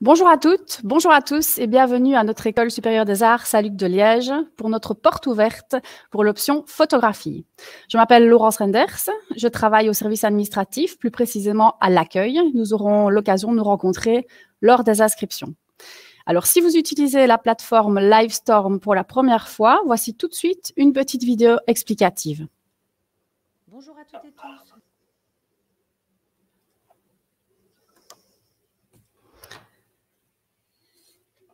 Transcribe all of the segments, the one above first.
Bonjour à toutes, bonjour à tous et bienvenue à notre École supérieure des arts Saint-Luc de Liège pour notre porte ouverte pour l'option photographie. Je m'appelle Laurence Renders, je travaille au service administratif, plus précisément à l'accueil. Nous aurons l'occasion de nous rencontrer lors des inscriptions. Alors, si vous utilisez la plateforme Livestorm pour la première fois, voici tout de suite une petite vidéo explicative. Bonjour à toutes et tous.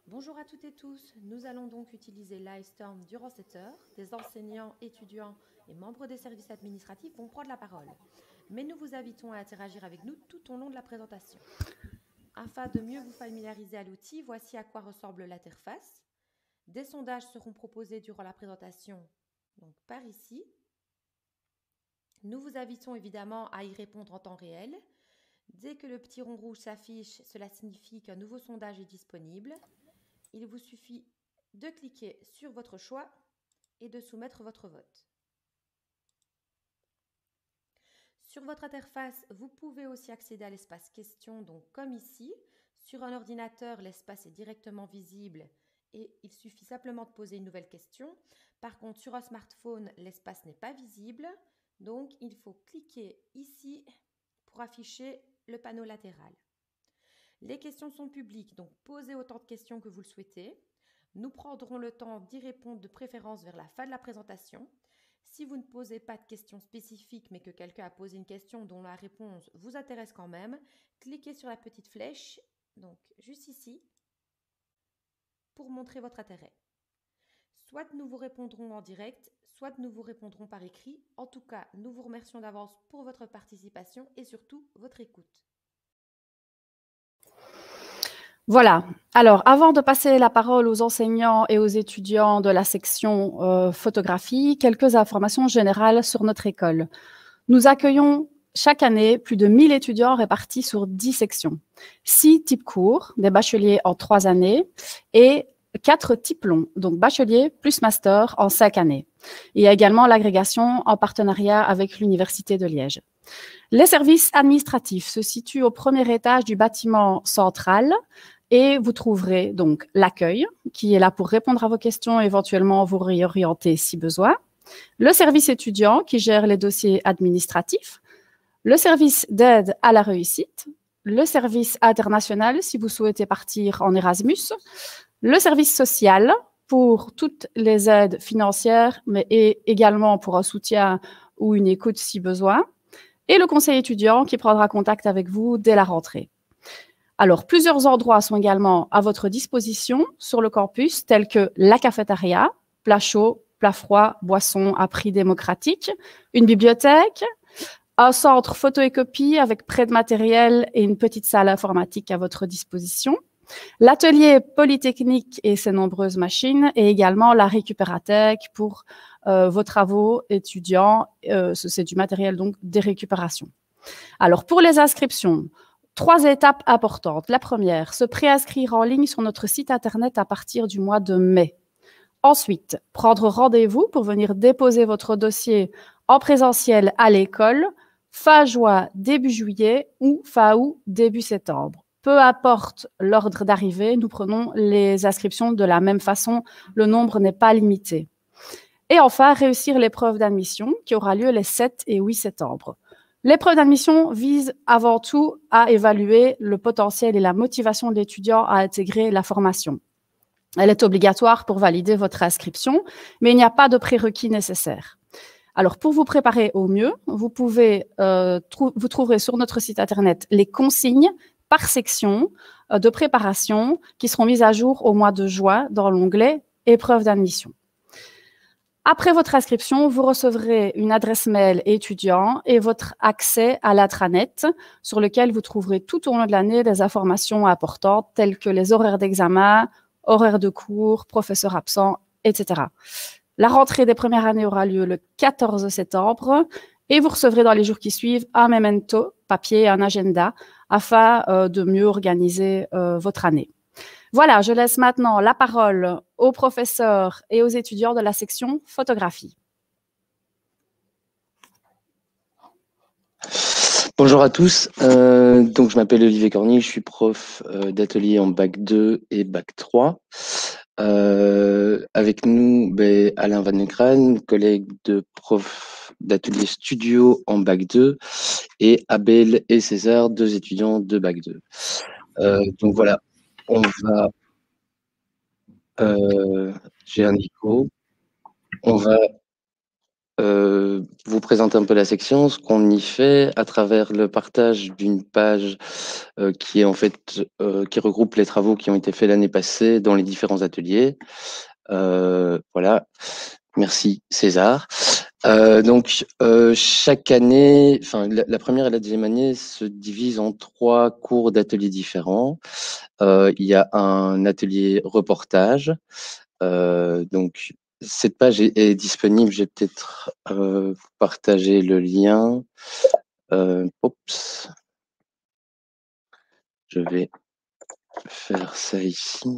Bonjour à toutes et tous. Nous allons donc utiliser Livestorm durant cette heure. Des enseignants, étudiants et membres des services administratifs vont prendre la parole. Mais nous vous invitons à interagir avec nous tout au long de la présentation. Afin de mieux vous familiariser à l'outil, voici à quoi ressemble l'interface. Des sondages seront proposés durant la présentation, donc par ici. Nous vous invitons évidemment à y répondre en temps réel. Dès que le petit rond rouge s'affiche, cela signifie qu'un nouveau sondage est disponible. Il vous suffit de cliquer sur votre choix et de soumettre votre vote. Sur votre interface, vous pouvez aussi accéder à l'espace questions, donc comme ici. Sur un ordinateur, l'espace est directement visible et il suffit simplement de poser une nouvelle question. Par contre, sur un smartphone, l'espace n'est pas visible. Donc, il faut cliquer ici pour afficher le panneau latéral. Les questions sont publiques, donc posez autant de questions que vous le souhaitez. Nous prendrons le temps d'y répondre de préférence vers la fin de la présentation. Si vous ne posez pas de questions spécifiques, mais que quelqu'un a posé une question dont la réponse vous intéresse quand même, cliquez sur la petite flèche, donc juste ici, pour montrer votre intérêt. Soit nous vous répondrons en direct, soit nous vous répondrons par écrit. En tout cas, nous vous remercions d'avance pour votre participation et surtout votre écoute. Voilà. Alors, avant de passer la parole aux enseignants et aux étudiants de la section photographie, quelques informations générales sur notre école. Nous accueillons chaque année plus de 1000 étudiants répartis sur 10 sections. 6 types courts, des bacheliers en 3 années et 4 types longs, donc bachelier plus master en 5 années. Il y a également l'agrégation en partenariat avec l'Université de Liège. Les services administratifs se situent au premier étage du bâtiment central et vous trouverez donc l'accueil qui est là pour répondre à vos questions et éventuellement vous réorienter si besoin. Le service étudiant qui gère les dossiers administratifs. Le service d'aide à la réussite. Le service international si vous souhaitez partir en Erasmus. Le service social pour toutes les aides financières, mais également pour un soutien ou une écoute si besoin. Et le conseil étudiant qui prendra contact avec vous dès la rentrée. Alors, plusieurs endroits sont également à votre disposition sur le campus, tels que la cafétéria, plat chaud, plat froid, boissons à prix démocratique, une bibliothèque, un centre photo et copie avec prêt de matériel et une petite salle informatique à votre disposition, l'atelier polytechnique et ses nombreuses machines, et également la récupérathèque pour vos travaux étudiants. C'est du matériel donc des récupérations. Alors, pour les inscriptions, 3 étapes importantes. La première, se préinscrire en ligne sur notre site internet à partir du mois de mai. Ensuite, prendre rendez-vous pour venir déposer votre dossier en présentiel à l'école, fin juin, début juillet ou fin août, début septembre. Peu importe l'ordre d'arrivée, nous prenons les inscriptions de la même façon, le nombre n'est pas limité. Et enfin, réussir l'épreuve d'admission qui aura lieu les 7 et 8 septembre. L'épreuve d'admission vise avant tout à évaluer le potentiel et la motivation de l'étudiant à intégrer la formation. Elle est obligatoire pour valider votre inscription, mais il n'y a pas de prérequis nécessaires. Alors, pour vous préparer au mieux, vous trouverez sur notre site internet les consignes par section de préparation qui seront mises à jour au mois de juin dans l'onglet « Épreuve d'admission ». Après votre inscription, vous recevrez une adresse mail étudiant et votre accès à l'intranet sur lequel vous trouverez tout au long de l'année des informations importantes telles que les horaires d'examen, horaires de cours, professeurs absents, etc. La rentrée des premières années aura lieu le 14 septembre et vous recevrez dans les jours qui suivent un memento, papier, un agenda afin de mieux organiser votre année. Voilà, je laisse maintenant la parole aux professeurs et aux étudiants de la section photographie. Bonjour à tous, donc je m'appelle Olivier Corny, je suis prof d'atelier en bac 2 et bac 3. Avec nous, Alain Van Nekran, collègue de prof d'atelier studio en bac 2, et Abel et César, deux étudiants de bac 2. Donc voilà, on va... j'ai un écho. On va vous présenter un peu la section, ce qu'on y fait à travers le partage d'une page qui est en fait qui regroupe les travaux qui ont été faits l'année passée dans les différents ateliers. Voilà, merci César. Donc chaque année, enfin la première et la deuxième année se divisent en 3 cours d'ateliers différents. Il y a un atelier reportage. Donc cette page est disponible. Je vais peut-être partager le lien. Oups. Je vais faire ça ici.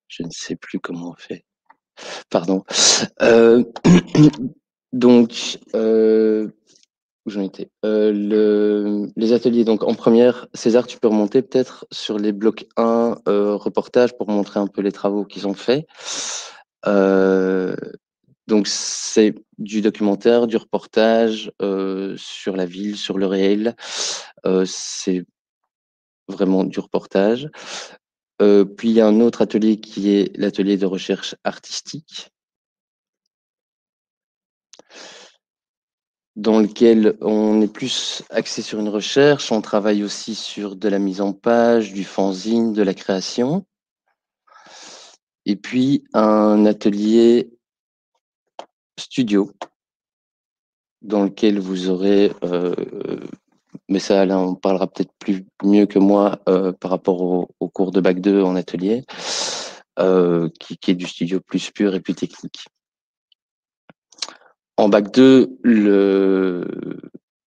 Je ne sais plus comment on fait. Pardon. Donc, où j'en étais les ateliers. Donc, en première, César, tu peux remonter peut-être sur les blocs 1 reportage pour montrer un peu les travaux qu'ils ont faits. Donc, c'est du documentaire, du reportage sur la ville, sur le réel. C'est vraiment du reportage. Puis, il y a un autre atelier qui est l'atelier de recherche artistique, dans lequel on est plus axé sur une recherche. On travaille aussi sur de la mise en page, du fanzine, de la création. Et puis, un atelier studio, dans lequel vous aurez... mais ça, Alain, on parlera peut-être mieux que moi par rapport au cours de bac 2 en atelier, qui est du studio plus pur et plus technique. En bac 2,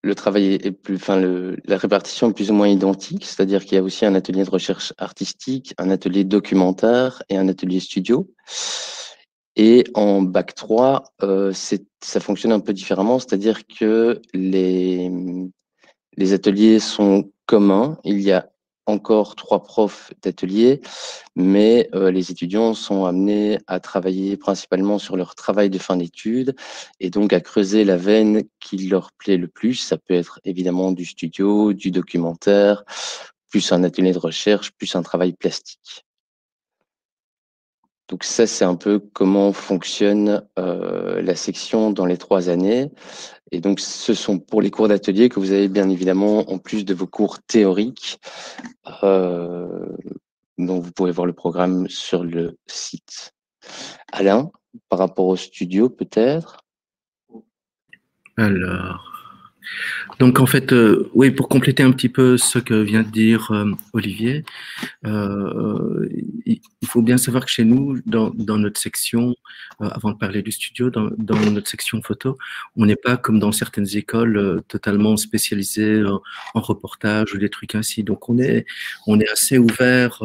le travail est plus, enfin la répartition est plus ou moins identique, c'est-à-dire qu'il y a aussi un atelier de recherche artistique, un atelier documentaire et un atelier studio. Et en bac 3, ça fonctionne un peu différemment, c'est-à-dire que les ateliers sont communs. Il y a encore 3 profs d'atelier, mais les étudiants sont amenés à travailler principalement sur leur travail de fin d'études et donc à creuser la veine qui leur plaît le plus. Ça peut être évidemment du studio, du documentaire, plus un atelier de recherche, plus un travail plastique. Donc ça, c'est un peu comment fonctionne la section dans les 3 années. Et donc, ce sont pour les cours d'atelier que vous avez bien évidemment, en plus de vos cours théoriques. Donc, vous pouvez voir le programme sur le site. Alain, par rapport au studio, peut-être? Alors, donc en fait, oui, pour compléter un petit peu ce que vient de dire Olivier, il faut bien savoir que chez nous, dans notre section, avant de parler du studio, dans notre section photo, on n'est pas comme dans certaines écoles totalement spécialisées en reportage ou des trucs ainsi. Donc on est assez ouvert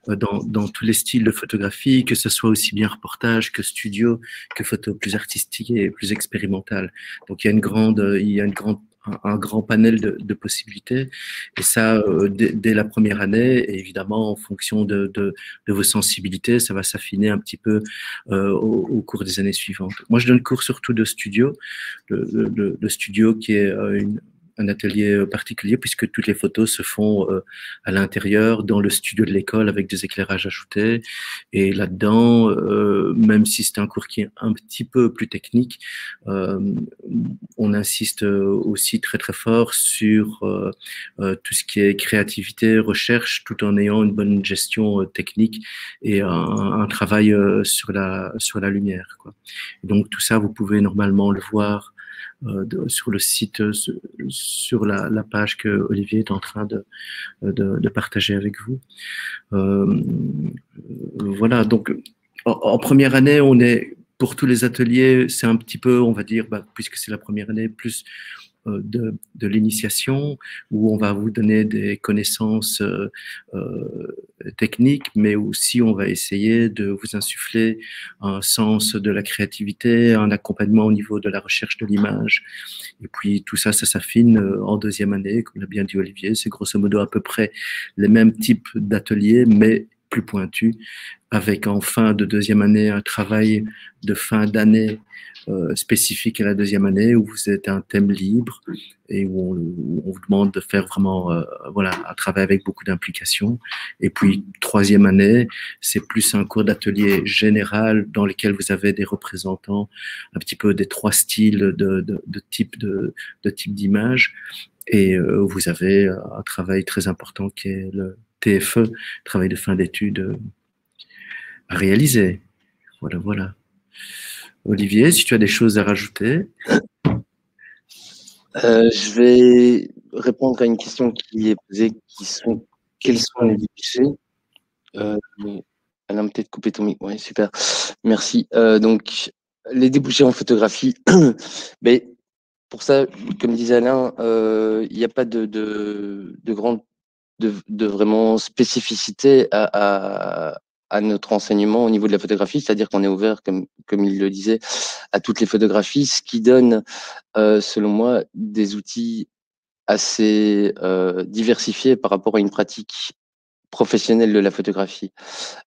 dans tous les styles de photographie, que ce soit aussi bien reportage que studio, que photo plus artistique et plus expérimentale. Donc il y a un grand panel de possibilités. Et ça, dès la première année, et évidemment, en fonction de vos sensibilités, ça va s'affiner un petit peu au cours des années suivantes. Moi, je donne cours surtout de studio, le studio qui est un atelier particulier puisque toutes les photos se font à l'intérieur, dans le studio de l'école avec des éclairages ajoutés. Et là-dedans, même si c'est un cours qui est un petit peu plus technique, on insiste aussi très très fort sur tout ce qui est créativité, recherche, tout en ayant une bonne gestion technique et un travail sur la lumière, quoi. Et donc tout ça, vous pouvez normalement le voir sur le site, sur la page que Olivier est en train de partager avec vous. Voilà, donc en première année, on est, pour tous les ateliers, c'est un petit peu, on va dire, puisque c'est la première année, plus de l'initiation, où on va vous donner des connaissances techniques, mais aussi on va essayer de vous insuffler un sens de la créativité, un accompagnement au niveau de la recherche de l'image. Et puis tout ça, ça s'affine en deuxième année, comme l'a bien dit Olivier. C'est grosso modo à peu près les mêmes types d'ateliers, mais plus pointus, avec en fin de deuxième année un travail de fin d'année spécifique à la deuxième année, où vous êtes un thème libre et où on vous demande de faire vraiment voilà, un travail avec beaucoup d'implication. Et puis troisième année, c'est plus un cours d'atelier général dans lequel vous avez des représentants un petit peu des trois styles de type d'image. Et vous avez un travail très important qui est le TFE, travail de fin d'études à réaliser. Voilà, voilà. Olivier, si tu as des choses à rajouter. Je vais répondre à une question qui est posée, quels sont les débouchés? Alain, peut-être couper ton micro. Oui, super. Merci. Donc, les débouchés en photographie, mais pour ça, comme disait Alain, il n'y a pas de grande, de vraiment spécificité à notre enseignement au niveau de la photographie, c'est-à-dire qu'on est ouvert, comme il le disait, à toutes les photographies, ce qui donne, selon moi, des outils assez diversifiés par rapport à une pratique professionnelle de la photographie.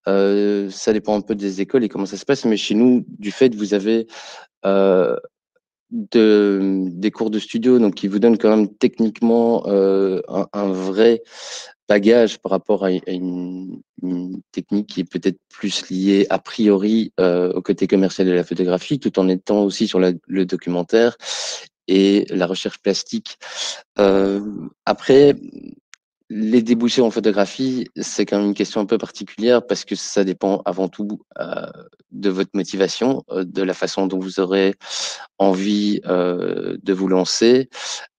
Ça dépend un peu des écoles et comment ça se passe, mais chez nous, du fait, vous avez des cours de studio, donc qui vous donnent quand même techniquement un vrai bagage par rapport à une technique qui est peut-être plus liée a priori au côté commercial de la photographie, tout en étant aussi sur le documentaire et la recherche plastique. Après, les débouchés en photographie, c'est quand même une question un peu particulière parce que ça dépend avant tout de votre motivation, de la façon dont vous aurez envie de vous lancer,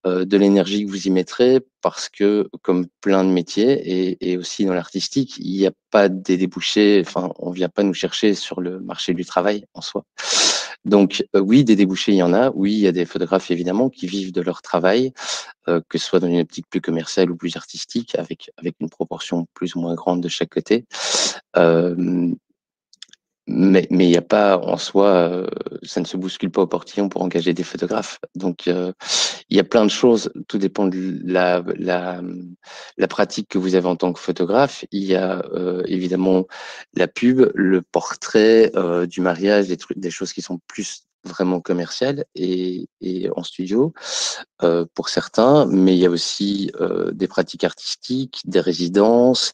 de l'énergie que vous y mettrez, parce que comme plein de métiers et aussi dans l'artistique, il n'y a pas des débouchés, enfin on vient pas nous chercher sur le marché du travail en soi. Donc oui, des débouchés, il y en a. Oui, il y a des photographes évidemment qui vivent de leur travail, que ce soit dans une optique plus commerciale ou plus artistique, avec une proportion plus ou moins grande de chaque côté. Mais il n'y a pas en soi, ça ne se bouscule pas au portillon pour engager des photographes. Donc il y a plein de choses, tout dépend de la pratique que vous avez en tant que photographe. Il y a évidemment la pub, le portrait, du mariage, des choses qui sont plus vraiment commerciales et en studio pour certains, mais il y a aussi des pratiques artistiques, des résidences,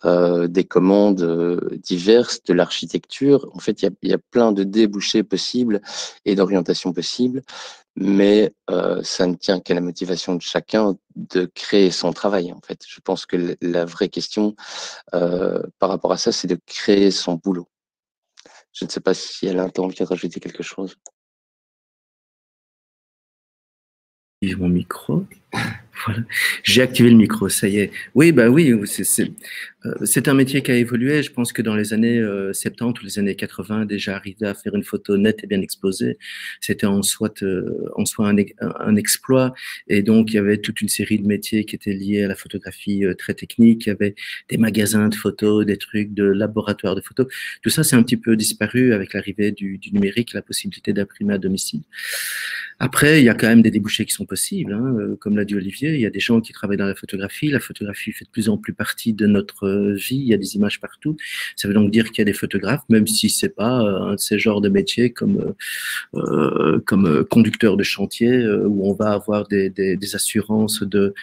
des commandes diverses, de l'architecture. En fait, il y a plein de débouchés possibles et d'orientations possibles, mais ça ne tient qu'à la motivation de chacun de créer son travail. En fait, je pense que la vraie question par rapport à ça, c'est de créer son boulot. Je ne sais pas si elle a envie de rajouter quelque chose. Mon micro. Voilà. J'ai activé le micro, ça y est. Oui, bah oui, c'est un métier qui a évolué. Je pense que dans les années 70 ou les années 80, déjà arriver à faire une photo nette et bien exposée, c'était en soi un exploit. Et donc, il y avait toute une série de métiers qui étaient liés à la photographie très technique. Il y avait des magasins de photos, des trucs de laboratoire de photos. Tout ça, c'est un petit peu disparu avec l'arrivée du numérique, la possibilité d'imprimer à domicile. Après, il y a quand même des débouchés qui sont possibles, hein. Comme l'a dit Olivier, il y a des gens qui travaillent dans la photographie fait de plus en plus partie de notre vie, il y a des images partout. Ça veut donc dire qu'il y a des photographes, même si c'est pas un de ces genres de métiers comme conducteur de chantier, où on va avoir des assurances de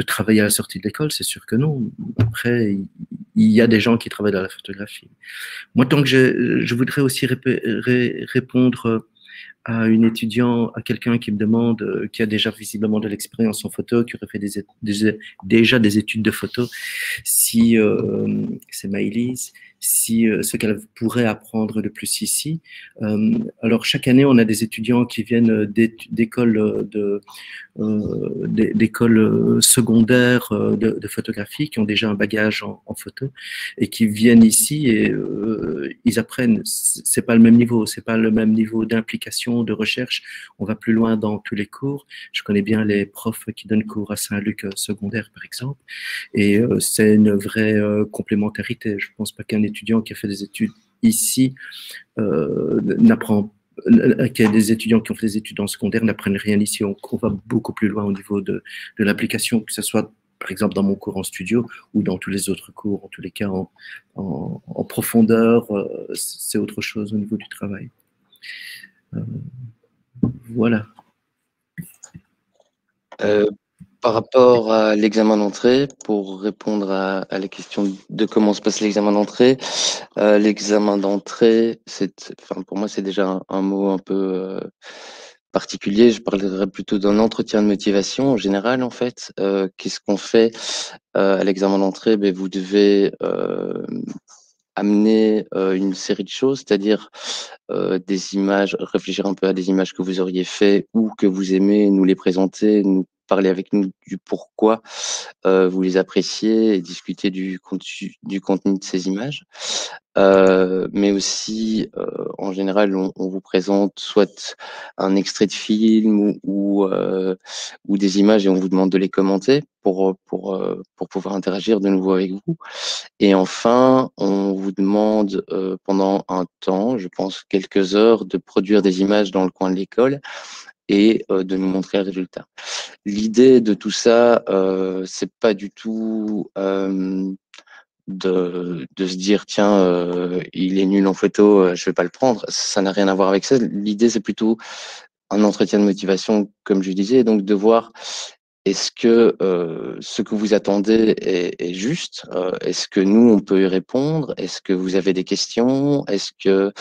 travailler à la sortie de l'école, c'est sûr que non. Après, il y a des gens qui travaillent dans la photographie. Moi, tant que je voudrais aussi répondre à une étudiante, à quelqu'un qui me demande, qui a déjà visiblement de l'expérience en photo, qui aurait fait déjà des études de photo, si c'est Maëlys, si ce qu'elle pourrait apprendre de plus ici. Alors chaque année, on a des étudiants qui viennent d'écoles d'écoles secondaires de photographie qui ont déjà un bagage en photo et qui viennent ici et ils apprennent. C'est pas le même niveau, c'est pas le même niveau d'implication, de recherche. On va plus loin dans tous les cours. Je connais bien les profs qui donnent cours à Saint-Luc secondaire, par exemple, et c'est une vraie complémentarité. Je pense pas qu'un étudiant qui a fait des études ici n'apprend qu'il y a des étudiants qui ont fait des études en secondaire n'apprennent rien ici. On va beaucoup plus loin au niveau de l'application, que ce soit par exemple dans mon cours en studio ou dans tous les autres cours, en tous les cas en profondeur, c'est autre chose au niveau du travail. Voilà. Par rapport à l'examen d'entrée, pour répondre à la question de comment se passe l'examen d'entrée, l'examen d'entrée, pour moi, c'est déjà un mot un peu particulier. Je parlerai plutôt d'un entretien de motivation en général, en fait. Qu'est-ce qu'on fait à l'examen d'entrée? Ben, vous devez amener une série de choses, c'est-à-dire des images, réfléchir un peu à des images que vous auriez fait ou que vous aimez, nous les présenter, nous parler avec nous du pourquoi vous les appréciez et discuter du contenu de ces images. Mais aussi, en général, on vous présente soit un extrait de film ou des images et on vous demande de les commenter pour pouvoir interagir de nouveau avec vous. Et enfin, on vous demande pendant un temps, je pense quelques heures, de produire des images dans le coin de l'école et de nous montrer le résultat. L'idée de tout ça, c'est pas du tout de se dire tiens, il est nul en photo, je vais pas le prendre. Ça n'a rien à voir avec ça. L'idée, c'est plutôt un entretien de motivation, comme je disais, donc de voir est-ce que ce que vous attendez est juste? Est-ce que nous, on peut y répondre? Est-ce que vous avez des questions? Est-ce que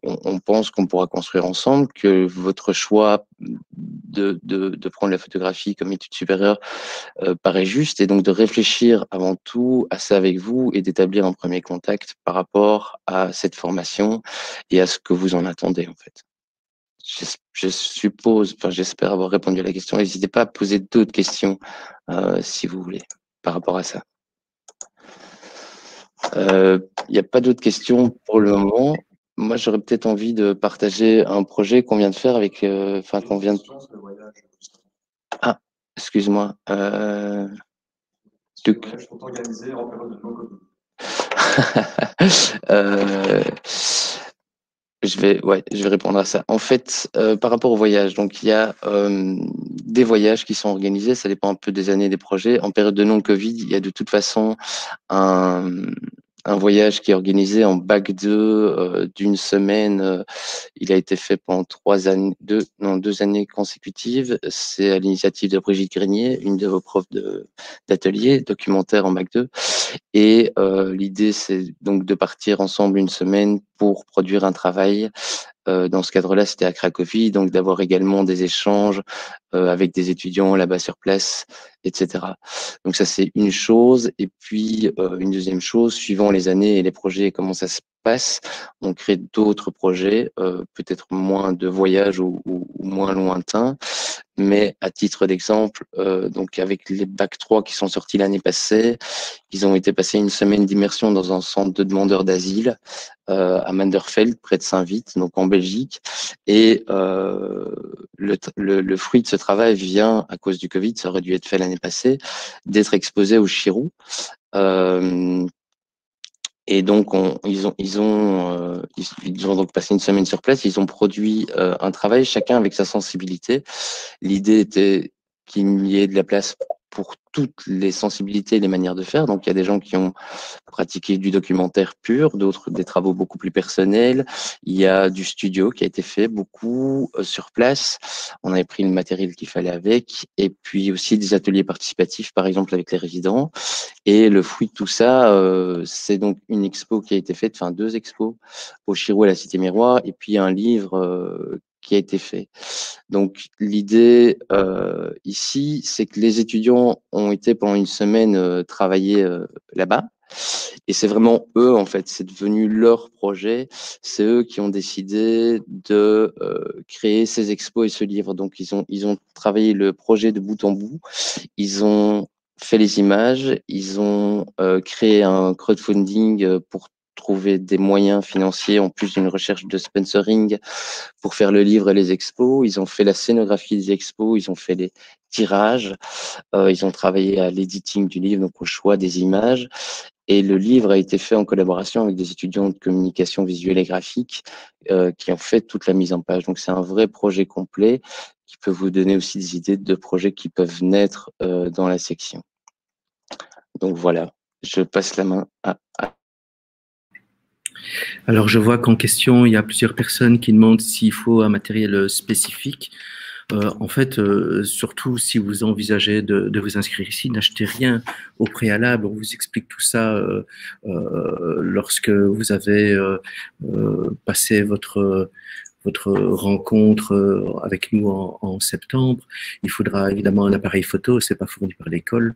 on pense qu'on pourra construire ensemble, que votre choix de prendre la photographie comme étude supérieure paraît juste, et donc de réfléchir avant tout à ça avec vous et d'établir un premier contact par rapport à cette formation et à ce que vous en attendez, en fait. Je suppose, enfin j'espère avoir répondu à la question. N'hésitez pas à poser d'autres questions si vous voulez par rapport à ça. Il n'y a pas d'autres questions pour le moment. Moi, j'aurais peut-être envie de partager un projet qu'on vient de faire avec, qu'on vient de. Ah, excuse-moi. Luc. Je vais répondre à ça. En fait, par rapport au voyage, donc il y a des voyages qui sont organisés, ça dépend un peu des années, des projets. En période de non-Covid, il y a de toute façon un voyage qui est organisé en bac 2 d'une semaine. Il a été fait pendant 2 années consécutives. C'est à l'initiative de Brigitte Grenier, une de vos profs d'atelier, documentaire en bac 2. Et l'idée, c'est donc de partir ensemble une semaine pour produire un travail. Dans ce cadre-là, c'était à Cracovie, donc d'avoir également des échanges avec des étudiants là-bas sur place, etc. Donc ça, c'est une chose. Et puis, une deuxième chose, suivant les années et les projets et comment ça se passe, on crée d'autres projets, peut-être moins de voyages ou moins lointains. Mais à titre d'exemple, donc avec les bac 3 qui sont sortis l'année passée, ils ont été passés une semaine d'immersion dans un centre de demandeurs d'asile à Manderfeld, près de Saint-Vith, donc en Belgique. Et le fruit de ce travail vient, à cause du Covid, ça aurait dû être fait l'année passée, d'être exposé au Chirou. Et donc, ils ont donc passé une semaine sur place. Ils ont produit un travail, chacun avec sa sensibilité. L'idée était qu'il y ait de la place pour toutes les sensibilités et les manières de faire. Donc, il y a des gens qui ont pratiqué du documentaire pur, d'autres des travaux beaucoup plus personnels. Il y a du studio qui a été fait beaucoup sur place. On avait pris le matériel qu'il fallait avec. Et puis aussi des ateliers participatifs, par exemple, avec les résidents. Et le fruit de tout ça, c'est donc une expo qui a été faite, enfin 2 expos, au Chirou à la Cité Miroir, et puis un livre qui a été fait. Donc, l'idée ici, c'est que les étudiants ont été pendant une semaine travailler là-bas. Et c'est vraiment eux, en fait, c'est devenu leur projet. C'est eux qui ont décidé de créer ces expos et ce livre. Donc, ils ont travaillé le projet de bout en bout. Ils ont fait les images. Ils ont créé un crowdfunding pour trouver des moyens financiers en plus d'une recherche de sponsoring pour faire le livre et les expos. Ils ont fait la scénographie des expos. Ils ont fait les tirages. Ils ont travaillé à l'editing du livre, donc au choix des images. Et le livre a été fait en collaboration avec des étudiants de communication visuelle et graphique qui ont fait toute la mise en page. Donc, c'est un vrai projet complet qui peut vous donner aussi des idées de projets qui peuvent naître dans la section. Donc, voilà, je passe la main à... Alors, je vois qu'en question, il y a plusieurs personnes qui demandent s'il faut un matériel spécifique. En fait, surtout si vous envisagez de vous inscrire ici, n'achetez rien au préalable. On vous explique tout ça lorsque vous avez passé votre rencontre avec nous en septembre. Il faudra évidemment un appareil photo, c'est pas fourni par l'école,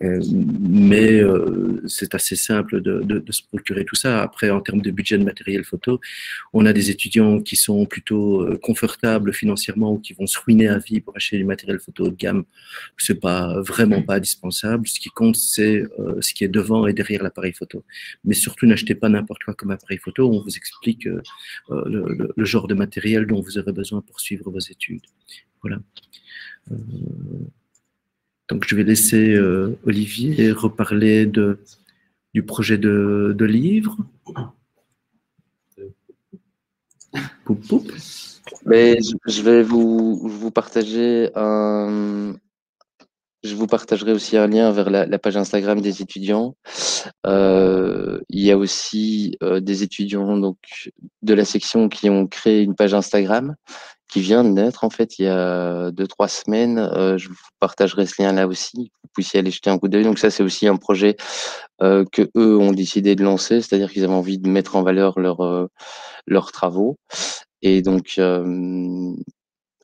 mais c'est assez simple de se procurer tout ça. Après, en termes de budget de matériel photo, on a des étudiants qui sont plutôt confortables financièrement ou qui vont se ruiner à vie pour acheter du matériel photo de gamme. C'est pas vraiment pas indispensable. Ce qui compte, c'est ce qui est devant et derrière l'appareil photo. Mais surtout, n'achetez pas n'importe quoi comme appareil photo. On vous explique le genre de matériel dont vous aurez besoin pour suivre vos études. Voilà. Donc, je vais laisser Olivier reparler du projet de livre. Poup, poup. Mais je vais vous partager un... Je vous partagerai aussi un lien vers la page Instagram des étudiants. Il y a aussi des étudiants donc, de la section qui ont créé une page Instagram qui vient de naître en fait il y a 2-3 semaines. Je vous partagerai ce lien-là aussi, que vous puissiez aller jeter un coup d'œil. Donc ça, c'est aussi un projet que eux ont décidé de lancer, c'est-à-dire qu'ils avaient envie de mettre en valeur leurs travaux. Et donc,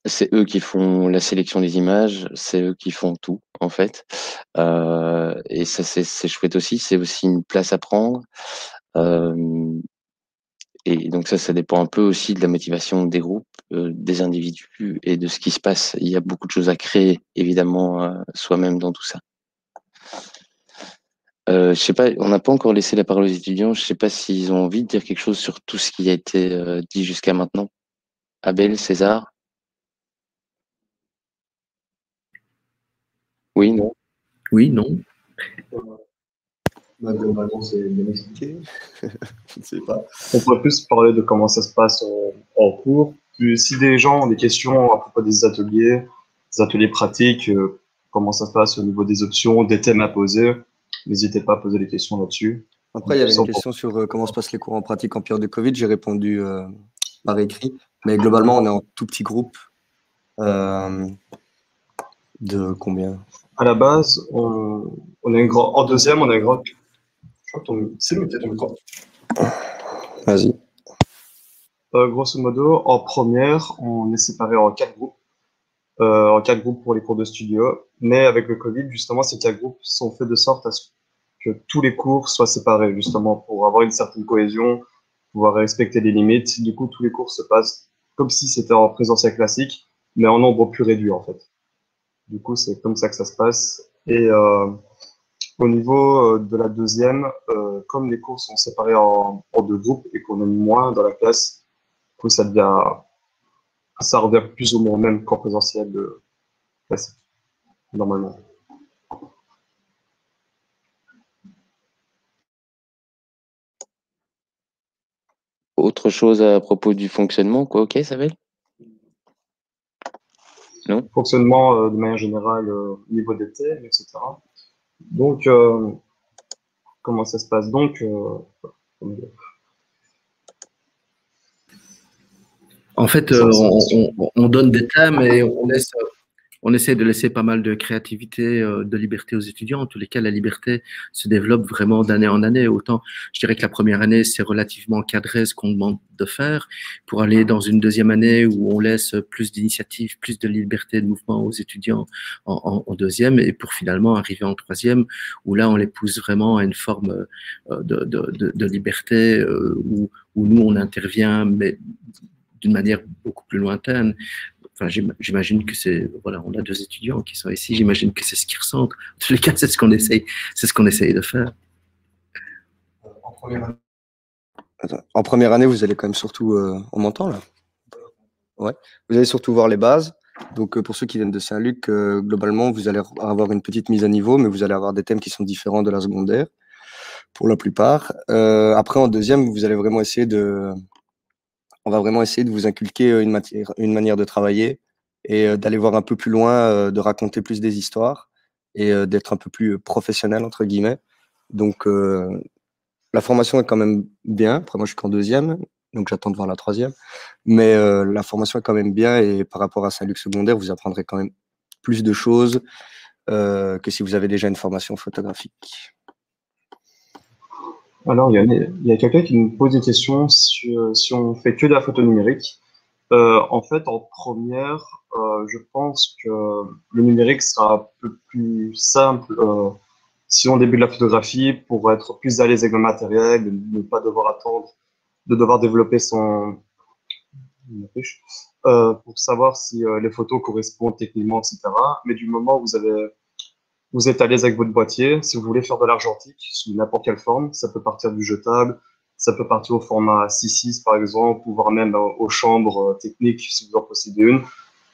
c'est eux qui font la sélection des images, c'est eux qui font tout, en fait. Et ça, c'est chouette aussi. C'est aussi une place à prendre. Et donc ça dépend un peu aussi de la motivation des groupes, des individus et de ce qui se passe. Il y a beaucoup de choses à créer, évidemment, soi-même dans tout ça. Je sais pas, on n'a pas encore laissé la parole aux étudiants. Je sais pas s'ils ont envie de dire quelque chose sur tout ce qui a été dit jusqu'à maintenant. Abel, César? Oui, non? Oui, non. Globalement, c'est bien expliqué. Je ne sais pas. On pourrait plus parler de comment ça se passe en cours. Puis, si des gens ont des questions à propos des ateliers pratiques, comment ça se passe au niveau des options, des thèmes à poser, n'hésitez pas à poser des questions là-dessus. Après, il y avait une question sur comment se passent les cours en pratique en période de Covid. J'ai répondu par écrit. Mais globalement, on est en tout petit groupe. De combien? À la base, on a un grand. En deuxième, on a un grand. C'est lui qui a ton micro. Vas-y. Grosso modo, en première, on est séparé en 4 groupes. En 4 groupes pour les cours de studio. Mais avec le Covid, justement, ces 4 groupes sont faits de sorte à ce que tous les cours soient séparés, justement, pour avoir une certaine cohésion, pouvoir respecter les limites. Du coup, tous les cours se passent comme si c'était en présentiel classique, mais en nombre plus réduit, en fait. Du coup, c'est comme ça que ça se passe. Et au niveau de la deuxième, comme les cours sont séparés en 2 groupes et qu'on est moins dans la classe, du coup, ça revient plus ou moins même qu'en présentiel classique, normalement. Autre chose à propos du fonctionnement, quoi, ok, ça va? Non? Fonctionnement de manière générale au niveau des thèmes, etc. Donc, comment ça se passe? Donc, en fait, on donne des thèmes et on laisse on essaie de laisser pas mal de créativité, de liberté aux étudiants. En tous les cas, la liberté se développe vraiment d'année en année. Autant, je dirais que la première année, c'est relativement cadré ce qu'on demande de faire, pour aller dans une deuxième année où on laisse plus d'initiative, plus de liberté de mouvement aux étudiants en deuxième, et pour finalement arriver en troisième, où là, on les pousse vraiment à une forme de liberté, où nous, on intervient, mais d'une manière beaucoup plus lointaine. Enfin, j'imagine que voilà, on a 2 étudiants qui sont ici, j'imagine que c'est ce qu'ils ressentent. En tous les cas, c'est ce qu'on essaye de faire. En première année, vous allez quand même surtout, on m'entend là? Ouais. Vous allez surtout voir les bases. Donc, pour ceux qui viennent de Saint-Luc, globalement, vous allez avoir une petite mise à niveau, mais vous allez avoir des thèmes qui sont différents de la secondaire, pour la plupart. Après, en deuxième, on va vraiment essayer de vous inculquer une manière de travailler et d'aller voir un peu plus loin, de raconter plus des histoires et d'être un peu plus professionnel, entre guillemets. Donc, la formation est quand même bien. Après, moi, je suis qu'en deuxième, donc j'attends de voir la troisième. Mais la formation est quand même bien et par rapport à Saint-Luc secondaire, vous apprendrez quand même plus de choses que si vous avez déjà une formation photographique. Alors, il y a quelqu'un qui nous pose des questions sur si on fait que de la photo numérique. En fait, en première, je pense que le numérique sera un peu plus simple si on débute la photographie pour être plus à l'aise avec le matériel, de ne pas devoir attendre, de devoir développer pour savoir si les photos correspondent techniquement, etc. Mais du moment où vous êtes à l'aise avec votre boîtier, si vous voulez faire de l'argentique sous n'importe quelle forme, ça peut partir du jetable, ça peut partir au format 6.6 par exemple, ou voire même aux chambres techniques si vous en possédez une.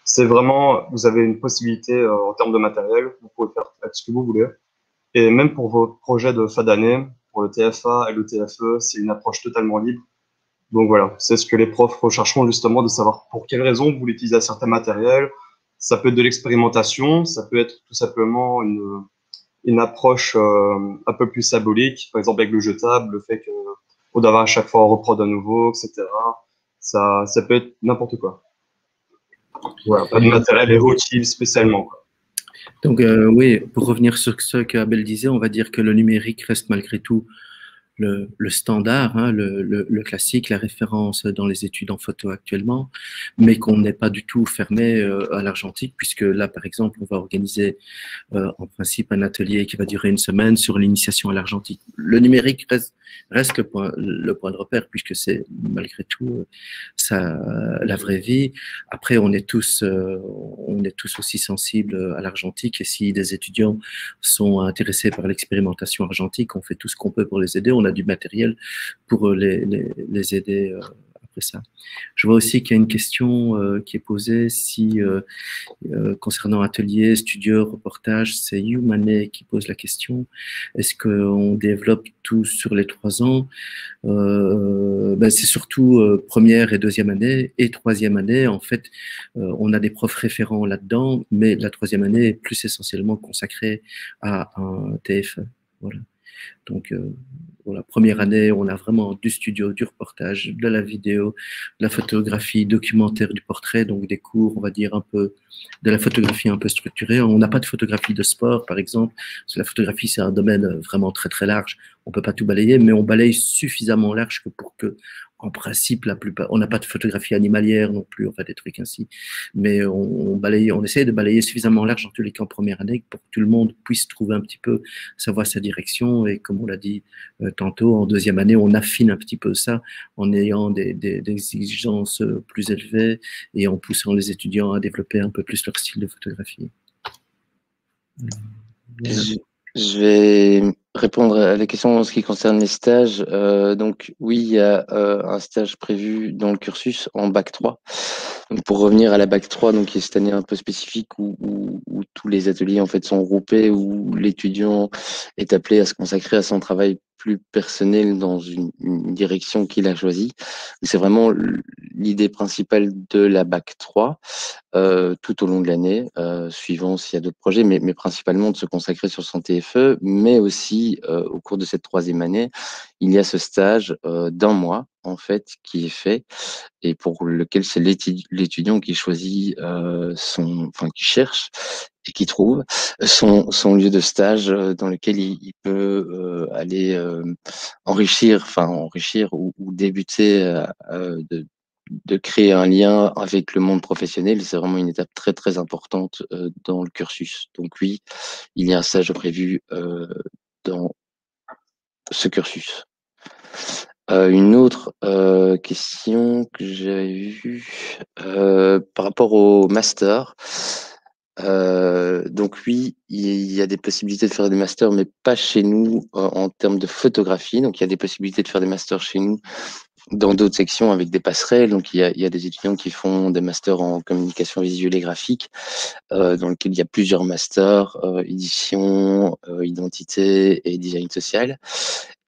C'est vraiment, vous avez une possibilité en termes de matériel, vous pouvez faire ce que vous voulez. Et même pour vos projets de fin d'année, pour le TFA et le TFE, c'est une approche totalement libre. Donc voilà, c'est ce que les profs rechercheront justement, de savoir pour quelles raisons vous voulez utiliser un certain matériel. Ça peut être de l'expérimentation, ça peut être tout simplement une approche un peu plus symbolique, par exemple avec le jetable, le fait qu'on doit à chaque fois en reprendre à nouveau, etc. Ça peut être n'importe quoi. Voilà, pas de matériel évoqué spécialement, quoi. Donc oui, pour revenir sur ce que Abel disait, on va dire que le numérique reste malgré tout le standard, hein, le classique, la référence dans les études en photo actuellement, mais qu'on n'est pas du tout fermé à l'argentique, puisque là, par exemple, on va organiser en principe un atelier qui va durer une semaine sur l'initiation à l'argentique. Le numérique reste le point de repère, puisque c'est malgré tout la vraie vie. Après, on est tous aussi sensibles à l'argentique, et si des étudiants sont intéressés par l'expérimentation argentique, on fait tout ce qu'on peut pour les aider. On a du matériel pour les aider après ça. Je vois aussi qu'il y a une question qui est posée concernant atelier, studio, reportage. C'est Youmane qui pose la question. Est-ce qu'on développe tout sur les 3 ans? C'est surtout première et deuxième année, et troisième année. En fait, on a des profs référents là-dedans, mais la troisième année est plus essentiellement consacrée à un TFE. Voilà. Donc, voilà, première année, on a vraiment du studio, du reportage, de la vidéo, de la photographie, documentaire, du portrait, donc des cours, on va dire un peu, de la photographie un peu structurée. On n'a pas de photographie de sport, par exemple, parce que la photographie, c'est un domaine vraiment très, très large. On peut pas tout balayer, mais on balaye suffisamment large pour que, en principe, on n'a pas de photographie animalière non plus, enfin des trucs ainsi, mais on essaie de balayer suffisamment large en tous les cas en première année pour que tout le monde puisse trouver un petit peu, savoir sa direction, et comme on l'a dit tantôt, en deuxième année, on affine un petit peu ça en ayant des exigences plus élevées et en poussant les étudiants à développer un peu plus leur style de photographie. Voilà. Je vais répondre à la question en ce qui concerne les stages. Donc oui, il y a un stage prévu dans le cursus en bac 3. Donc pour revenir à la bac 3, donc qui est cette année un peu spécifique où tous les ateliers en fait sont groupés, où l'étudiant est appelé à se consacrer à son travail plus personnel dans une direction qu'il a choisie. C'est vraiment l'idée principale de la Bac 3 tout au long de l'année, suivant s'il y a d'autres projets, mais principalement de se consacrer sur son TFE, mais aussi au cours de cette 3e année, il y a ce stage d'1 mois en fait qui est fait et pour lequel c'est l'étudiant qui choisit qui cherche et qui trouve son lieu de stage dans lequel il peut aller enrichir ou débuter de créer un lien avec le monde professionnel. C'est vraiment une étape très très importante dans le cursus. Donc oui, il y a un stage prévu dans ce cursus. Une autre question que j'avais vue par rapport au master. Donc oui, il y a des possibilités de faire des masters, mais pas chez nous en termes de photographie. Donc il y a des possibilités de faire des masters chez nous dans d'autres sections avec des passerelles. Donc il y a des étudiants qui font des masters en communication visuelle et graphique, dans lequel il y a plusieurs masters, édition, identité et design social.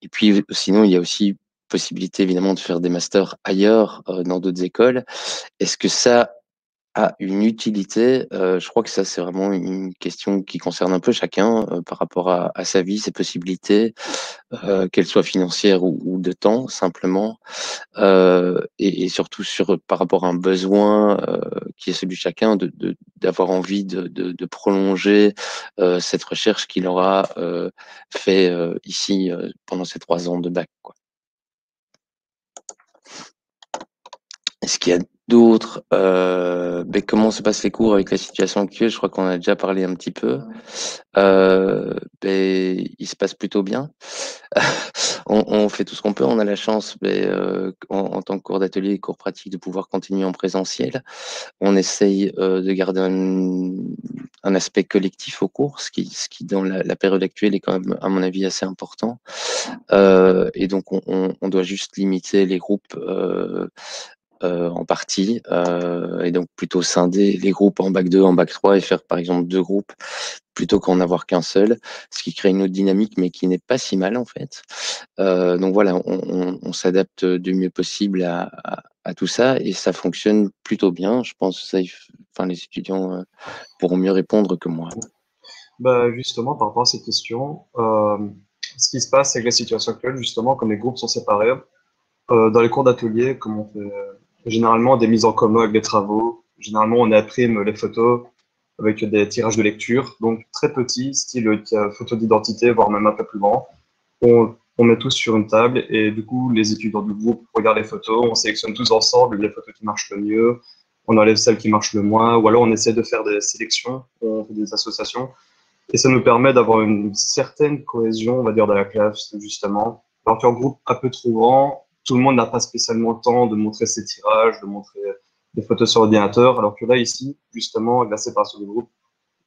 Et puis sinon, il y a aussi possibilité évidemment de faire des masters ailleurs, dans d'autres écoles. Est-ce que ça a une utilité? Je crois que ça, c'est vraiment une question qui concerne un peu chacun, par rapport à sa vie, ses possibilités, qu'elles soient financières ou de temps simplement, et surtout par rapport à un besoin qui est celui de chacun, d'avoir envie de prolonger cette recherche qu'il aura fait ici pendant ces 3 ans de bac, quoi. Est-ce qu'il y a d'autres comment se passent les cours avec la situation actuelle? Je crois qu'on a déjà parlé un petit peu. Il se passe plutôt bien. On fait tout ce qu'on peut. On a la chance, en tant que cours d'atelier et cours pratique, de pouvoir continuer en présentiel. On essaye de garder un aspect collectif au cours, ce qui dans la période actuelle est quand même, à mon avis, assez important. Et donc on doit juste limiter les groupes en partie, et donc plutôt scinder les groupes en bac 2, en bac 3 et faire par exemple 2 groupes plutôt qu'en avoir qu'un seul, ce qui crée une autre dynamique mais qui n'est pas si mal en fait. Donc voilà, on s'adapte du mieux possible à tout ça et ça fonctionne plutôt bien. Je pense que les étudiants pourront mieux répondre que moi. Justement, par rapport à cette question, ce qui se passe avec la situation actuelle, justement, comme les groupes sont séparés, dans les cours d'atelier, comme on fait généralement des mises en commun avec des travaux, généralement on imprime les photos avec des tirages de lecture, donc très petits, style photo d'identité, voire même un peu plus grand. On met tous sur une table et du coup les étudiants du groupe regardent les photos, on sélectionne tous ensemble les photos qui marchent le mieux, on enlève celles qui marchent le moins, ou alors on essaie de faire des sélections, on fait des associations. Et ça nous permet d'avoir une certaine cohésion, on va dire, dans la classe, justement. Alors qu'en groupe un peu trop grand, tout le monde n'a pas spécialement le temps de montrer ses tirages, de montrer des photos sur ordinateur, alors que là, ici, justement, avec la séparation du groupe,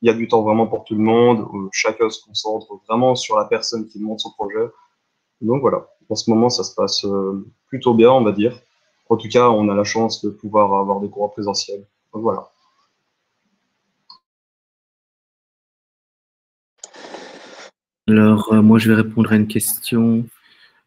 il y a du temps vraiment pour tout le monde, où chacun se concentre vraiment sur la personne qui monte son projet. Donc voilà, en ce moment, ça se passe plutôt bien, on va dire. En tout cas, on a la chance de pouvoir avoir des cours en présentiel. Donc voilà. Alors, moi, je vais répondre à une question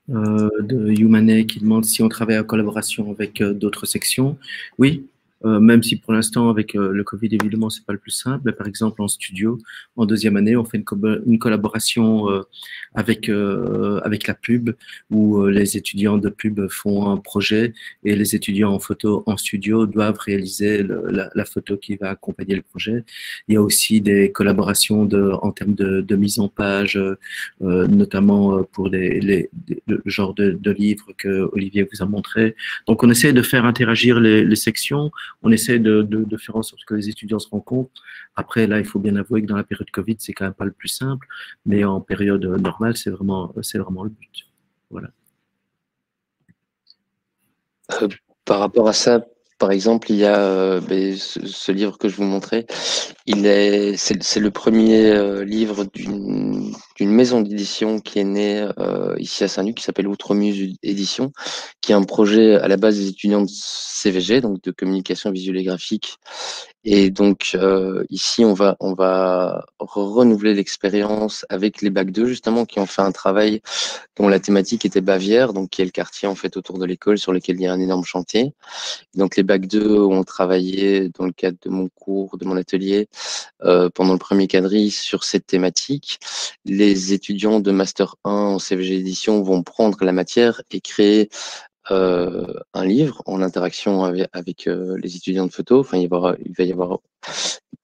de Youmane qui demande si on travaille en collaboration avec d'autres sections. Oui, même si pour l'instant, avec le Covid, évidemment, c'est pas le plus simple. Mais par exemple, en studio, en 2e année, on fait une collaboration avec la pub, où les étudiants de pub font un projet et les étudiants en photo en studio doivent réaliser la photo qui va accompagner le projet. Il y a aussi des collaborations en termes de mise en page, notamment pour le genre de livres que Olivier vous a montré. Donc, on essaie de faire interagir les sections. On essaie de faire en sorte que les étudiants se rencontrent. Après, là, il faut bien avouer que dans la période Covid, c'est quand même pas le plus simple, mais en période normale, c'est vraiment le but. Voilà. Par rapport à ça, par exemple, il y a ce livre que je vous montrais. C'est le premier livre d'une maison d'édition qui est née ici à Saint-Luc, qui s'appelle Outremuse Édition, qui est un projet à la base des étudiants de CVG, donc de communication visuelle et graphique. Et donc ici, on va renouveler l'expérience avec les Bac 2, justement, qui ont fait un travail dont la thématique était Bavière, donc qui est le quartier en fait autour de l'école sur lequel il y a un énorme chantier. Donc les Bac 2 ont travaillé dans le cadre de mon cours, de mon atelier, pendant le premier quadri sur cette thématique. Les étudiants de Master 1 en CVG édition vont prendre la matière et créer un livre en interaction avec les étudiants de photo. Enfin, il va y avoir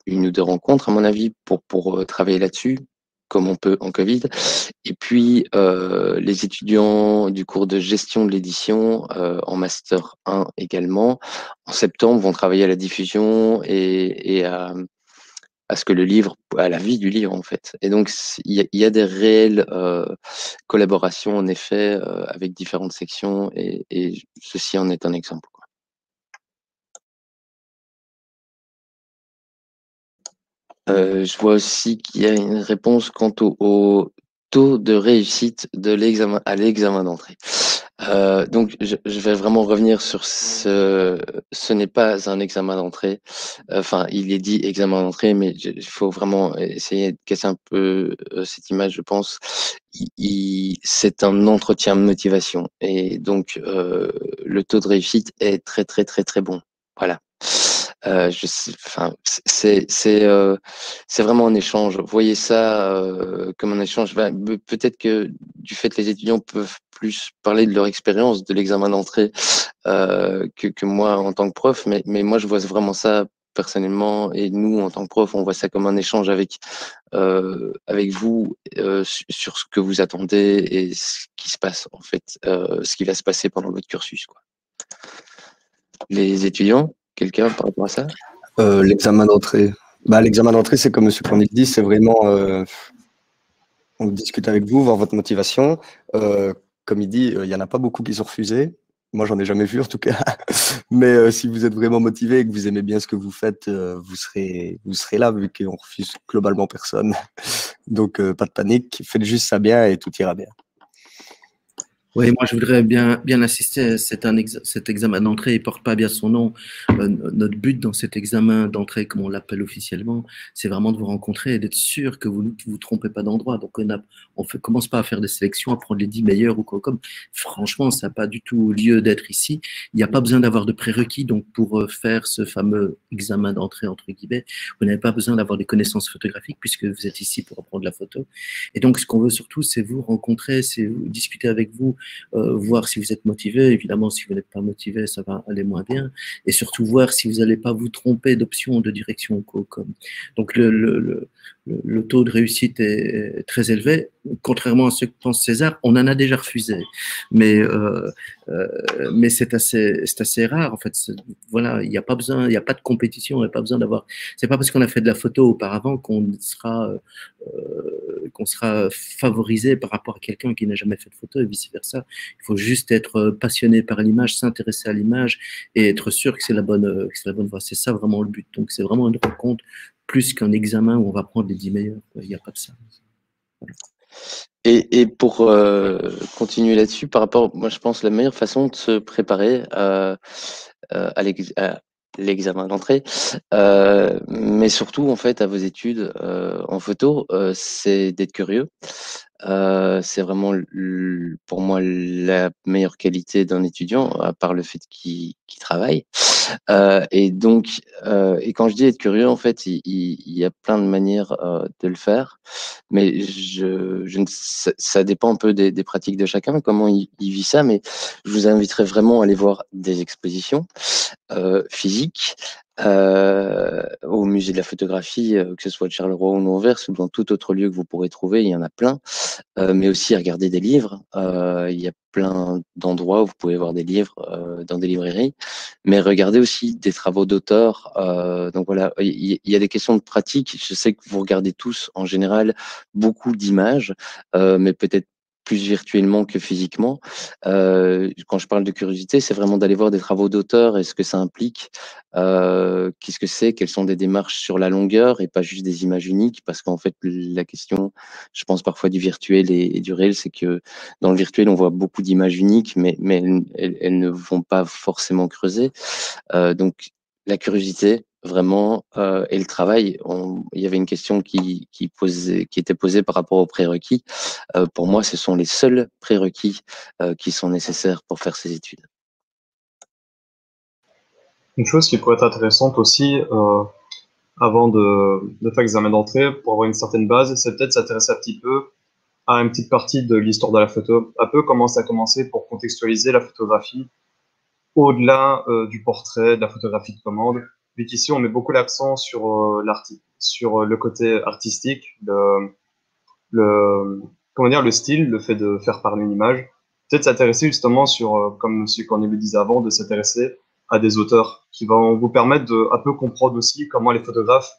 une ou deux rencontres, à mon avis, pour travailler là-dessus, comme on peut en Covid. Et puis, les étudiants du cours de gestion de l'édition en Master 1 également, en septembre, vont travailler à la diffusion et à ce que le livre, à la vie du livre en fait. Et donc il y a des réelles collaborations en effet avec différentes sections et ceci en est un exemple. Je vois aussi qu'il y a une réponse quant au taux de réussite de l'examen à l'examen d'entrée. Donc, je vais vraiment revenir sur ce n'est pas un examen d'entrée. Enfin, il est dit examen d'entrée, mais il faut vraiment essayer de casser un peu cette image, je pense. C'est un entretien de motivation. Et donc, le taux de réussite est très, très, très, très bon. Voilà. Enfin, c'est vraiment un échange. Voyez ça comme un échange. Peut-être que du fait que les étudiants peuvent plus parler de leur expérience de l'examen d'entrée que moi en tant que prof, mais moi je vois vraiment ça personnellement et nous en tant que prof, on voit ça comme un échange avec vous sur ce que vous attendez et ce qui se passe en fait, ce qui va se passer pendant votre cursus, quoi. Les étudiants, quelqu'un par rapport à ça? L'examen d'entrée. L'examen d'entrée, c'est comme M. Cornil dit, c'est vraiment, on discute avec vous, voir votre motivation. Comme il dit, il n'y en a pas beaucoup qui sont refusés. Moi, j'en ai jamais vu en tout cas. Mais si vous êtes vraiment motivé et que vous aimez bien ce que vous faites, vous serez là, vu qu'on refuse globalement personne. Donc, pas de panique, faites juste ça bien et tout ira bien. Oui, moi je voudrais bien insister, cet examen d'entrée, il porte pas bien son nom. Notre but dans cet examen d'entrée, comme on l'appelle officiellement, c'est vraiment de vous rencontrer et d'être sûr que vous ne vous trompez pas d'endroit. Donc commence pas à faire des sélections, à prendre les 10 meilleurs ou quoi comme. Franchement, ça n'a pas du tout lieu d'être ici. Il n'y a pas besoin d'avoir de prérequis. Donc pour faire ce fameux examen d'entrée, entre guillemets, vous n'avez pas besoin d'avoir des connaissances photographiques puisque vous êtes ici pour apprendre la photo. Et donc ce qu'on veut surtout, c'est vous rencontrer, c'est discuter avec vous, voir si vous êtes motivé. Évidemment, si vous n'êtes pas motivé, ça va aller moins bien. Et surtout voir si vous n'allez pas vous tromper d'option, de direction ou quoi. Donc le taux de réussite est très élevé. Contrairement à ce que pense César, on en a déjà refusé. Mais c'est assez rare en fait. Voilà, il n'y a pas besoin, il n'y a pas de compétition, il n'y a pas besoin d'avoir. C'est pas parce qu'on a fait de la photo auparavant qu'on sera favorisé par rapport à quelqu'un qui n'a jamais fait de photo et vice versa. Il faut juste être passionné par l'image, s'intéresser à l'image et être sûr que c'est la bonne voie. C'est ça vraiment le but. Donc c'est vraiment une rencontre plus qu'un examen où on va prendre les 10 meilleurs. Il n'y a pas de ça. Voilà. Et pour continuer là-dessus, par rapport, moi je pense la meilleure façon de se préparer à l'examen d'entrée, mais surtout en fait à vos études en photo, c'est d'être curieux. C'est vraiment pour moi la meilleure qualité d'un étudiant, à part le fait qu'il travaille. Et donc, et quand je dis être curieux, en fait, il y a plein de manières de le faire, mais ça dépend un peu des pratiques de chacun, comment il vit ça, mais je vous inviterai vraiment à aller voir des expositions physiques au musée de la photographie, que ce soit de Charleroi ou Anvers ou dans tout autre lieu que vous pourrez trouver, il y en a plein, mais aussi à regarder des livres. Il y a plein d'endroits où vous pouvez voir des livres dans des librairies, mais regardez aussi des travaux d'auteurs. Donc voilà, il y a des questions de pratique. Je sais que vous regardez tous en général beaucoup d'images, mais peut-être plus virtuellement que physiquement. Quand je parle de curiosité, c'est vraiment d'aller voir des travaux d'auteur et ce que ça implique. Qu'est-ce que c'est? Quelles sont des démarches sur la longueur et pas juste des images uniques? Parce qu'en fait, la question, je pense parfois du virtuel et du réel, c'est que dans le virtuel, on voit beaucoup d'images uniques, mais elles ne vont pas forcément creuser. Donc, la curiosité, vraiment, et le travail. Il y avait une question qui était posée par rapport aux prérequis. Pour moi, ce sont les seuls prérequis qui sont nécessaires pour faire ces études. Une chose qui pourrait être intéressante aussi, avant de faire l'examen d'entrée, pour avoir une certaine base, c'est peut-être s'intéresser un petit peu à une petite partie de l'histoire de la photo. Un peu comment ça a commencé pour contextualiser la photographie au-delà du portrait, de la photographie de commande. Vu qu'ici, on met beaucoup l'accent sur sur le côté artistique, comment dire, le style, le fait de faire parler une image. Peut-être s'intéresser justement sur, comme ce qu'on le disait avant, de s'intéresser à des auteurs qui vont vous permettre de un peu comprendre aussi comment les photographes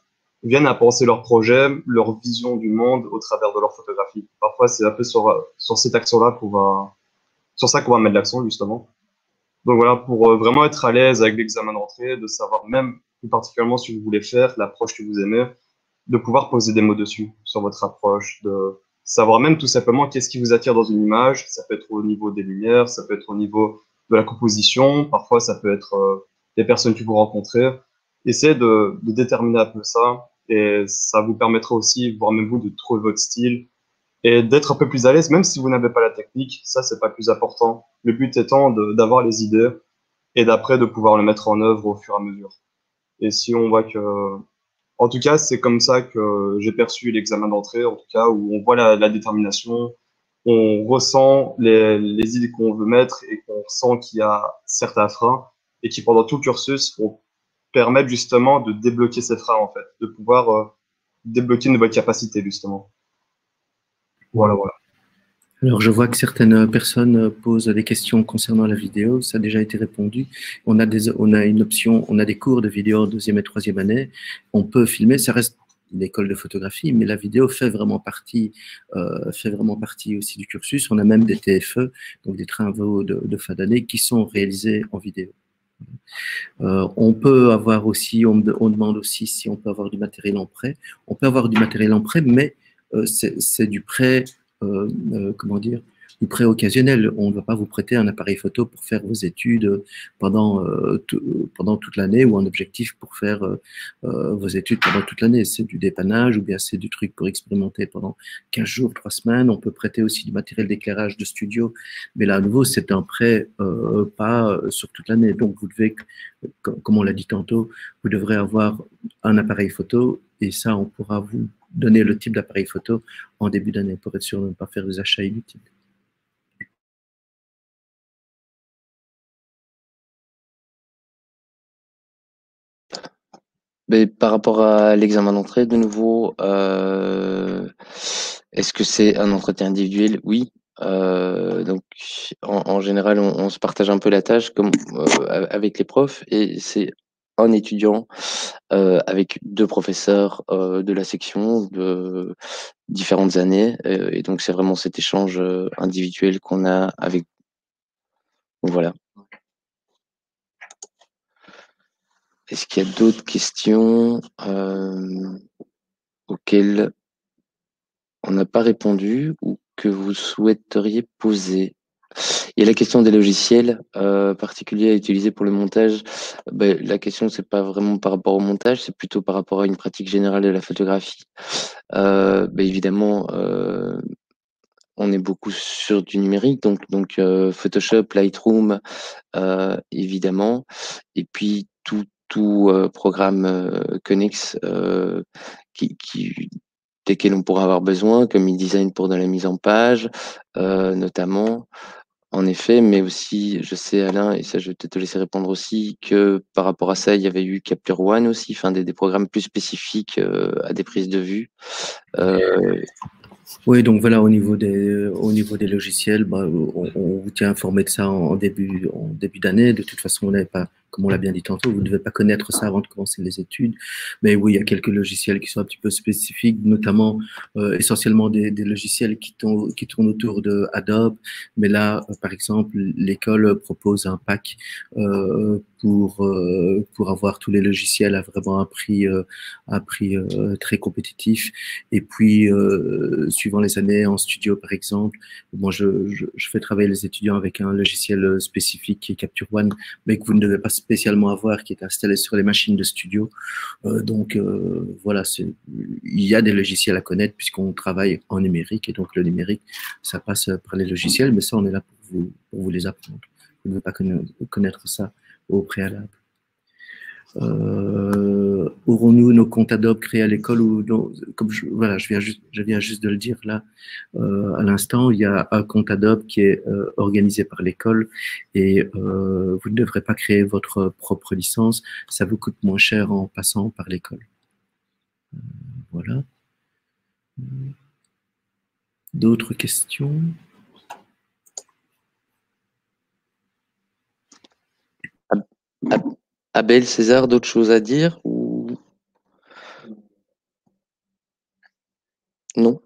viennent à penser leur projet, leur vision du monde au travers de leur photographie. Parfois, c'est un peu sur cet accent-là sur ça qu'on va mettre l'accent justement. Donc voilà, pour vraiment être à l'aise avec l'examen d'entrée, de savoir même plus particulièrement ce que vous voulez faire, l'approche que vous aimez, de pouvoir poser des mots dessus sur votre approche, de savoir même tout simplement qu'est-ce qui vous attire dans une image. Ça peut être au niveau des lumières, ça peut être au niveau de la composition, parfois ça peut être les personnes que vous rencontrez. Essayez de déterminer un peu ça et ça vous permettra aussi, voire même vous, de trouver votre style et d'être un peu plus à l'aise, même si vous n'avez pas la technique. Ça, c'est pas le plus important. Le but étant d'avoir les idées et d'après de pouvoir le mettre en œuvre au fur et à mesure. Et si on voit que en tout cas, c'est comme ça que j'ai perçu l'examen d'entrée, en tout cas, où on voit la détermination, on ressent les idées qu'on veut mettre et qu'on sent qu'il y a certains freins et qui, pendant tout le cursus, vont permettre justement de débloquer ces freins, en fait, de pouvoir débloquer une nouvelle capacité, justement. Voilà, voilà. Alors, je vois que certaines personnes posent des questions concernant la vidéo. Ça a déjà été répondu. On a une option, on a des cours de vidéo en 2e et 3e année. On peut filmer, ça reste une école de photographie, mais la vidéo fait vraiment partie aussi du cursus. On a même des TFE, donc des travaux de fin d'année, qui sont réalisés en vidéo. On peut avoir aussi, on demande aussi si on peut avoir du matériel en prêt. On peut avoir du matériel en prêt, mais c'est du prêt, comment dire, du prêt occasionnel. On ne va pas vous prêter un appareil photo pour faire vos études pendant toute l'année ou un objectif pour faire vos études pendant toute l'année. C'est du dépannage ou bien c'est du truc pour expérimenter pendant 15 jours, 3 semaines. On peut prêter aussi du matériel d'éclairage de studio, mais là à nouveau c'est un prêt pas sur toute l'année. Donc vous devez, comme on l'a dit tantôt, vous devrez avoir un appareil photo et ça on pourra vous donner le type d'appareil photo en début d'année pour être sûr de ne pas faire des achats inutiles. Mais par rapport à l'examen d'entrée, de nouveau, est-ce que c'est un entretien individuel? Oui. Donc, en général, on se partage un peu la tâche comme avec les profs et c'est un étudiant avec 2 professeurs de la section de différentes années. Et donc, c'est vraiment cet échange individuel qu'on a avec. Voilà. Est-ce qu'il y a d'autres questions auxquelles on n'a pas répondu ou que vous souhaiteriez poser? Il y a la question des logiciels particuliers à utiliser pour le montage. La question, c'est pas vraiment par rapport au montage, c'est plutôt par rapport à une pratique générale de la photographie. Évidemment, on est beaucoup sur du numérique, donc Photoshop, Lightroom, évidemment, et puis tout programme connexe desquels on pourra avoir besoin, comme InDesign pour de la mise en page, notamment, en effet, mais aussi, je sais, Alain, et ça, je vais peut-être te laisser répondre aussi, que par rapport à ça, il y avait eu Capture One aussi, enfin des programmes plus spécifiques à des prises de vue. Oui, donc voilà, au niveau des logiciels, on vous tient informé de ça en début d'année. De toute façon, on n'avait pas comme on l'a bien dit tantôt, vous ne devez pas connaître ça avant de commencer les études. Mais oui, il y a quelques logiciels qui sont un petit peu spécifiques, notamment essentiellement des logiciels qui tournent autour de Adobe. Mais là, par exemple, l'école propose un pack pour avoir tous les logiciels à vraiment un prix très compétitif. Et puis, suivant les années en studio, par exemple, moi, je fais travailler les étudiants avec un logiciel spécifique qui est Capture One, mais que vous ne devez pas spécialement avoir, qui est installé sur les machines de studio. Donc, voilà, il y a des logiciels à connaître puisqu'on travaille en numérique. Et donc, le numérique, ça passe par les logiciels, mais ça, on est là pour vous les apprendre. Vous ne devez pas connaître ça au préalable. Aurons-nous nos comptes Adobe créés à l'école ou non? Comme je viens juste de le dire là à l'instant, il y a un compte Adobe qui est organisé par l'école et vous ne devrez pas créer votre propre licence, ça vous coûte moins cher en passant par l'école. Voilà. D'autres questions? Abel, César, d'autres choses à dire ou... Non?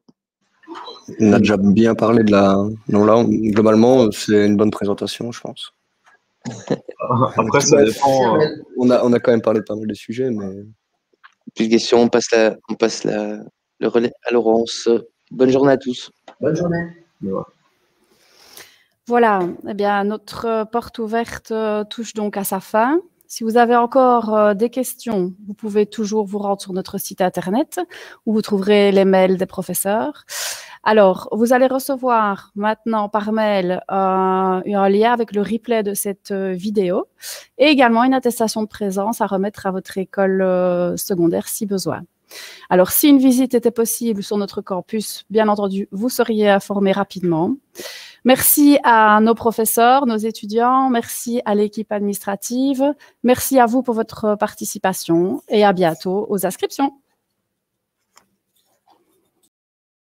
On a déjà bien parlé de la... Non, là, globalement, c'est une bonne présentation, je pense. Après, ça dépend. On a quand même parlé de pas mal de sujets, mais... Plus de questions, on passe le relais à Laurence. Bonne journée à tous. Bonne journée. Voilà, eh bien, notre porte ouverte touche donc à sa fin. Si vous avez encore des questions, vous pouvez toujours vous rendre sur notre site internet où vous trouverez les mails des professeurs. Alors, vous allez recevoir maintenant par mail un lien avec le replay de cette vidéo et également une attestation de présence à remettre à votre école secondaire si besoin. Alors, si une visite était possible sur notre campus, bien entendu, vous seriez informé rapidement. Merci à nos professeurs, nos étudiants, merci à l'équipe administrative, merci à vous pour votre participation et à bientôt aux inscriptions.